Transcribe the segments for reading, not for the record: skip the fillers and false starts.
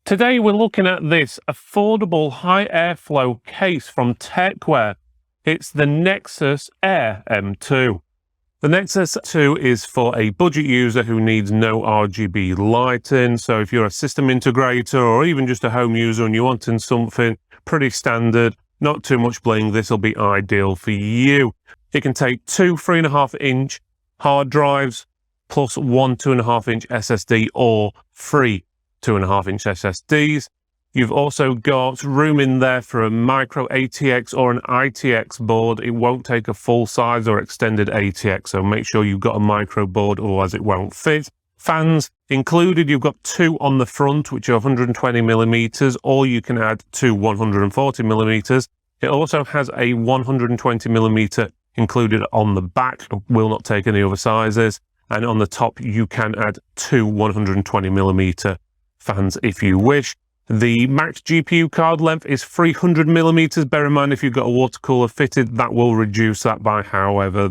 Today we're looking at this affordable high airflow case from TECWARE. It's the Nexus Air M2. The Nexus 2 is for a budget user who needs no RGB lighting. So if you're a system integrator or even just a home user and you're wanting something pretty standard, not too much bling, this will be ideal for you. It can take two 3.5-inch hard drives plus one 2.5-inch SSD or three 2.5-inch SSDs. You've also got room in there for a micro ATX or an ITX board. It won't take a full size or extended ATX, so make sure you've got a micro board, otherwise it won't fit. Fans included, you've got two on the front, which are 120 millimeters, or you can add two 140 millimeters. It also has a 120 millimeter included on the back. It will not take any other sizes. And on the top, you can add two 120 millimeter fans if you wish. The max GPU card length is 300 millimeters. Bear in mind, if you've got a water cooler fitted, that will reduce that by however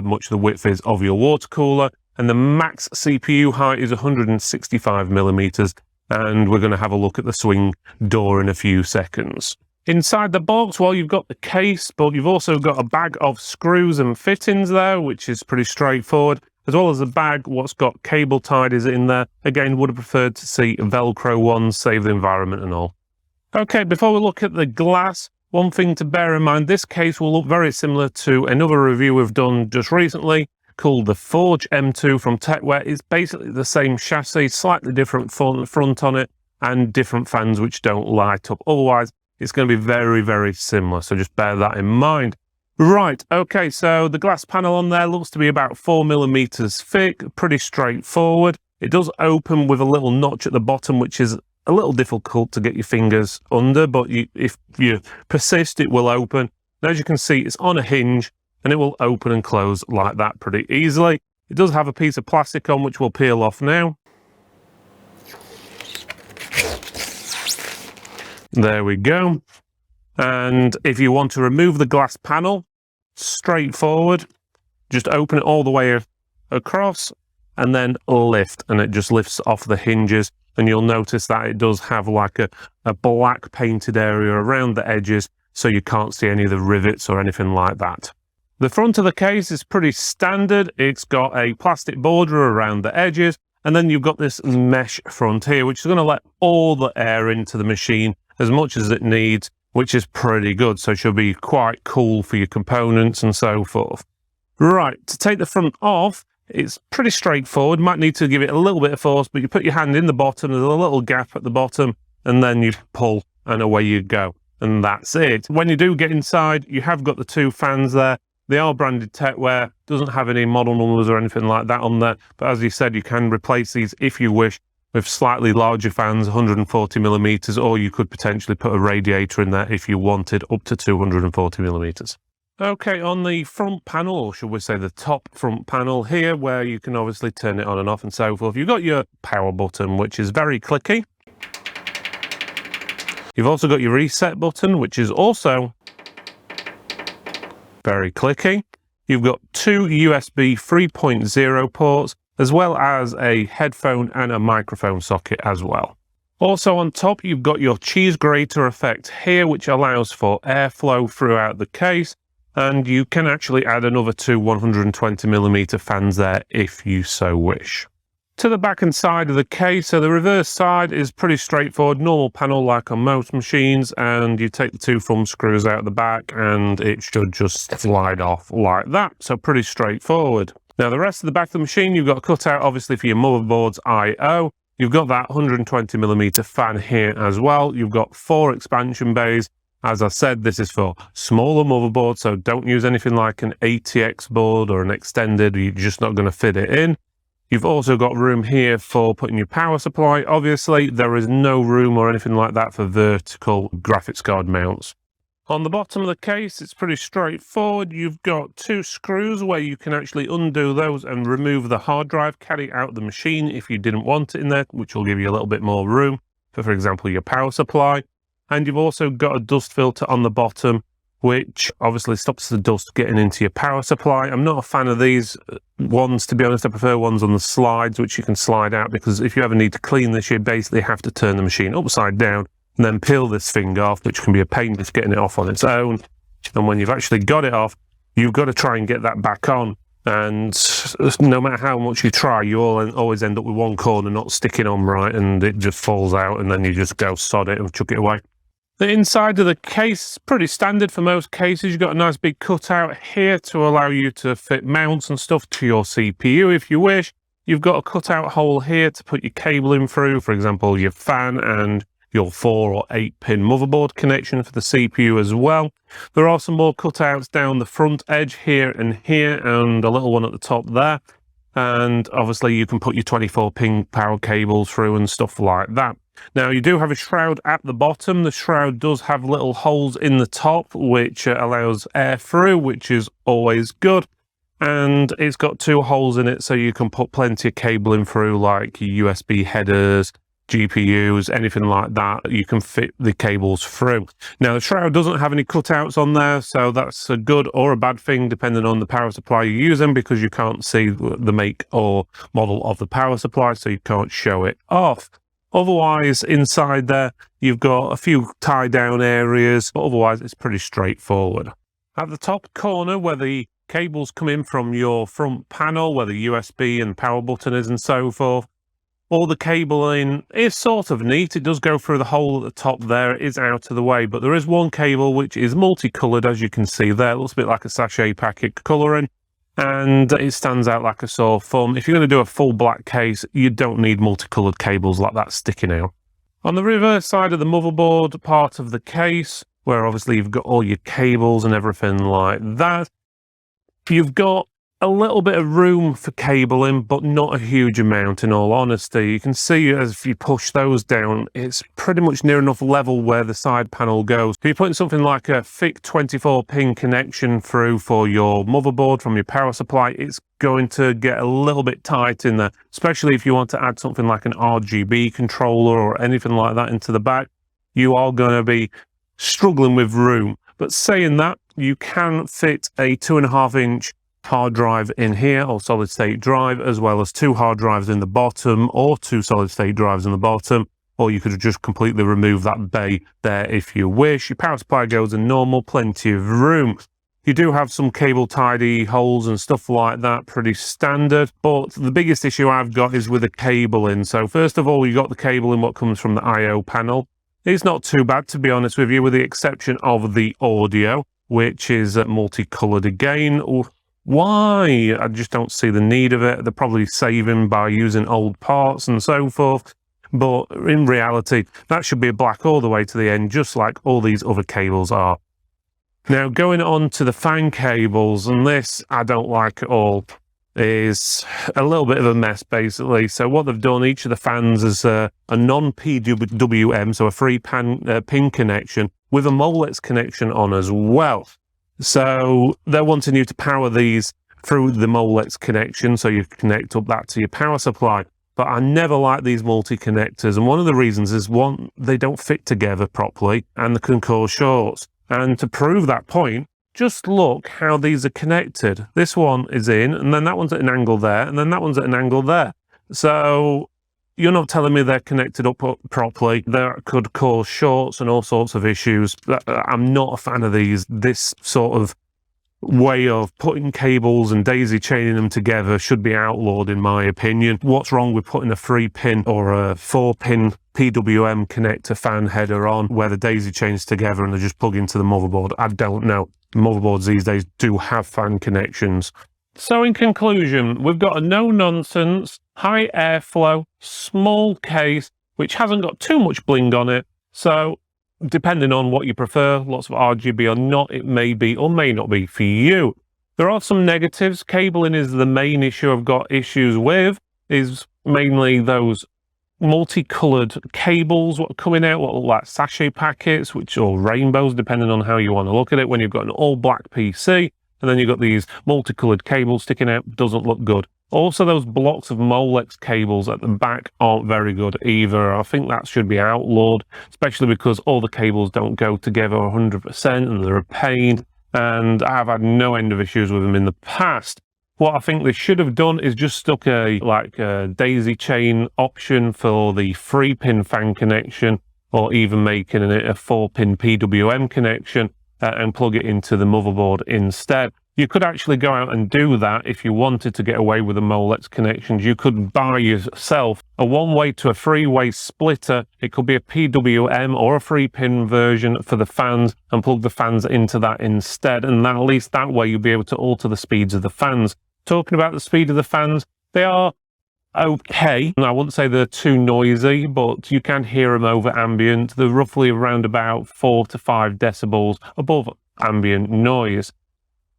much the width is of your water cooler. And the max CPU height is 165 millimeters. And we're going to have a look at the swing door in a few seconds. Inside the box, well, you've got the case, but you've also got a bag of screws and fittings there, which is pretty straightforward. As well as a bag, what's got cable tied is in there. Again, would have preferred to see Velcro ones, save the environment and all. Okay, before we look at the glass, one thing to bear in mind, this case will look very similar to another review we've done just recently called the Forge M2 from TECWARE. It's basically the same chassis, slightly different front on it, and different fans which don't light up. Otherwise, it's going to be very, very similar, so just bear that in mind. Right, okay, so the glass panel on there looks to be about 4 millimeters thick, pretty straightforward. It does open with a little notch at the bottom, which is a little difficult to get your fingers under, but if you persist, it will open. And as you can see, it's on a hinge, and it will open and close like that pretty easily. It does have a piece of plastic on, which will peel off now. There we go. And if you want to remove the glass panel, straightforward, just open it all the way across and then lift, and it just lifts off the hinges. And you'll notice that it does have like a black painted area around the edges, so you can't see any of the rivets or anything like that. The front of the case is pretty standard. It's got a plastic border around the edges, and then you've got this mesh front here, which is going to let all the air into the machine as much as it needs, which is pretty good. So it should be quite cool for your components and so forth. Right, to take the front off, it's pretty straightforward. Might need to give it a little bit of force, but you put your hand in the bottom, there's a little gap at the bottom, and then you pull and away you go. And that's it. When you do get inside, you have got the two fans there. They are branded TECWARE, doesn't have any model numbers or anything like that on there. But as you said, you can replace these if you wish with slightly larger fans, 140 millimeters, or you could potentially put a radiator in there if you wanted up to 240 millimeters. Okay, on the front panel, or should we say the top front panel here, where you can obviously turn it on and off and so forth, you've got your power button, which is very clicky. You've also got your reset button, which is also very clicky. You've got two USB 3.0 ports, as well as a headphone and a microphone socket as well. Also on top, you've got your cheese grater effect here, which allows for airflow throughout the case. And you can actually add another two 120 millimeter fans there if you so wish. To the back and side of the case, so the reverse side is pretty straightforward, normal panel like on most machines, and you take the two thumb screws out the back and it should just slide off like that. So pretty straightforward. Now the rest of the back of the machine, you've got a cutout obviously for your motherboard's I/O. You've got that 120 millimeter fan here as well. You've got 4 expansion bays. As I said, this is for smaller motherboards, so don't use anything like an ATX board or an extended, you're just not going to fit it in. You've also got room here for putting your power supply. Obviously, there is no room or anything like that for vertical graphics card mounts. On the bottom of the case, it's pretty straightforward. You've got 2 screws where you can actually undo those and remove the hard drive, carry out the machine if you didn't want it in there, which will give you a little bit more room for example, your power supply. And you've also got a dust filter on the bottom, which obviously stops the dust getting into your power supply. I'm not a fan of these ones, to be honest. I prefer ones on the slides, which you can slide out, because if you ever need to clean this, you basically have to turn the machine upside down and then peel this thing off, which can be a pain just getting it off on its own. And when you've actually got it off, you've got to try and get that back on. And no matter how much you try, you always end up with one corner not sticking on right, and it just falls out, and then you just go sod it and chuck it away. The inside of the case is pretty standard for most cases. You've got a nice big cutout here to allow you to fit mounts and stuff to your CPU if you wish. You've got a cutout hole here to put your cable in through, for example, your fan and your 4 or 8 pin motherboard connection for the CPU as well. There are some more cutouts down the front edge here and a little one at the top there. And obviously you can put your 24 pin power cables through and stuff like that. Now you do have a shroud at the bottom. The shroud does have little holes in the top, which allows air through, which is always good. And it's got 2 holes in it, so you can put plenty of cable in through, like USB headers, GPUs, anything like that. You can fit the cables through. Now the shroud doesn't have any cutouts on there, so that's a good or a bad thing depending on the power supply you're using, because you can't see the make or model of the power supply, so you can't show it off. Otherwise, inside there, you've got a few tie down areas, but otherwise it's pretty straightforward. At the top corner, where the cables come in from your front panel, where the USB and power button is and so forth, all the cabling is sort of neat. It does go through the hole at the top there. It is out of the way, but there is one cable which is multicolored, as you can see there. It looks a bit like a sachet packet colouring, and it stands out like a sore thumb. If you're going to do a full black case, you don't need multicolored cables like that sticking out. On the reverse side of the motherboard part of the case, where obviously you've got all your cables and everything like that, you've got a little bit of room for cabling, but not a huge amount, in all honesty. You can see as if you push those down, it's pretty much near enough level where the side panel goes. If you're putting something like a thick 24 pin connection through for your motherboard from your power supply, it's going to get a little bit tight in there, especially if you want to add something like an RGB controller or anything like that into the back. You are going to be struggling with room. But saying that, you can fit a 2.5-inch hard drive in here, or solid state drive, as well as 2 hard drives in the bottom, or 2 solid state drives in the bottom, or you could just completely remove that bay there if you wish. Your power supply goes in normal, plenty of room. You do have some cable tidy holes and stuff like that, pretty standard, but the biggest issue I've got is with the cabling. So first of all, you got the cable in what comes from the I/O panel. It's not too bad, to be honest with you, with the exception of the audio, which is multicolored again. Why? I just don't see the need of it. They're probably saving by using old parts and so forth. But in reality, that should be black all the way to the end, just like all these other cables are. Now, going on to the fan cables, and this I don't like at all, is a little bit of a mess, basically. So what they've done, each of the fans is a non-PWM, so a free pin connection, with a Molex connection on as well. So they're wanting you to power these through the Molex connection, so you connect up that to your power supply. But I never like these multi-connectors, and one of the reasons is, one, they don't fit together properly, and they can cause shorts. And to prove that point, just look how these are connected. This one is in, and then that one's at an angle there, and then that one's at an angle there. So you're not telling me they're connected up properly. That could cause shorts and all sorts of issues. I'm not a fan of this sort of way of putting cables and daisy chaining them together should be outlawed, in my opinion. What's wrong with putting a 3-pin or a 4-pin PWM connector fan header on where the daisy chains together and they just plug into the motherboard? I don't know. Motherboards these days do have fan connections. So in conclusion, we've got a no-nonsense, high airflow, small case, which hasn't got too much bling on it. So depending on what you prefer, lots of RGB or not, it may be or may not be for you. There are some negatives. Cabling is the main issue I've got issues with, is mainly those multicolored cables what are coming out, what look like sachet packets, or rainbows, depending on how you want to look at it. When you've got an all black PC, and then you've got these multicolored cables sticking out, doesn't look good. Also, those blocks of Molex cables at the back aren't very good either. I think that should be outlawed, especially because all the cables don't go together 100% and they're a pain, and I've had no end of issues with them in the past. What I think they should have done is just stuck a daisy chain option for the 3-pin fan connection, or even making it a 4-pin PWM connection and plug it into the motherboard instead. You could actually go out and do that if you wanted to get away with the Molex connections. You could buy yourself a 1-way to a 3-way splitter. It could be a PWM or a 3-pin version for the fans, and plug the fans into that instead. And at least that way you'll be able to alter the speeds of the fans. Talking about the speed of the fans, they are okay. I wouldn't say they're too noisy, but you can hear them over ambient. They're roughly around about 4 to 5 decibels above ambient noise.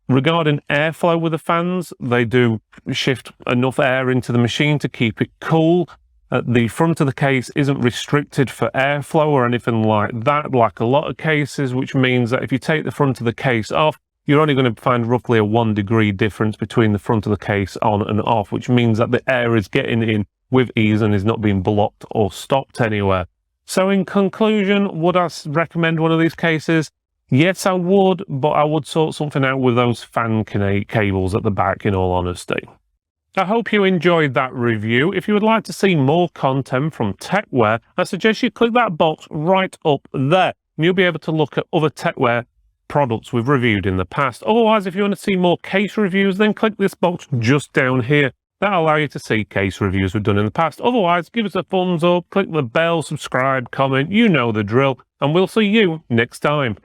Regarding airflow with the fans, they do shift enough air into the machine to keep it cool. The front of the case isn't restricted for airflow or anything like that, like a lot of cases, which means that if you take the front of the case off, you're only going to find roughly a 1-degree difference between the front of the case on and off, which means that the air is getting in with ease and is not being blocked or stopped anywhere. So in conclusion, would I recommend one of these cases? Yes, I would, but I would sort something out with those fan cables at the back, in all honesty. I hope you enjoyed that review. If you would like to see more content from TECWARE, I suggest you click that box right up there, and you'll be able to look at other TECWARE products we've reviewed in the past. Otherwise, if you want to see more case reviews, then click this box just down here. That'll allow you to see case reviews we've done in the past. Otherwise, give us a thumbs up, click the bell, subscribe, comment, you know the drill, and we'll see you next time.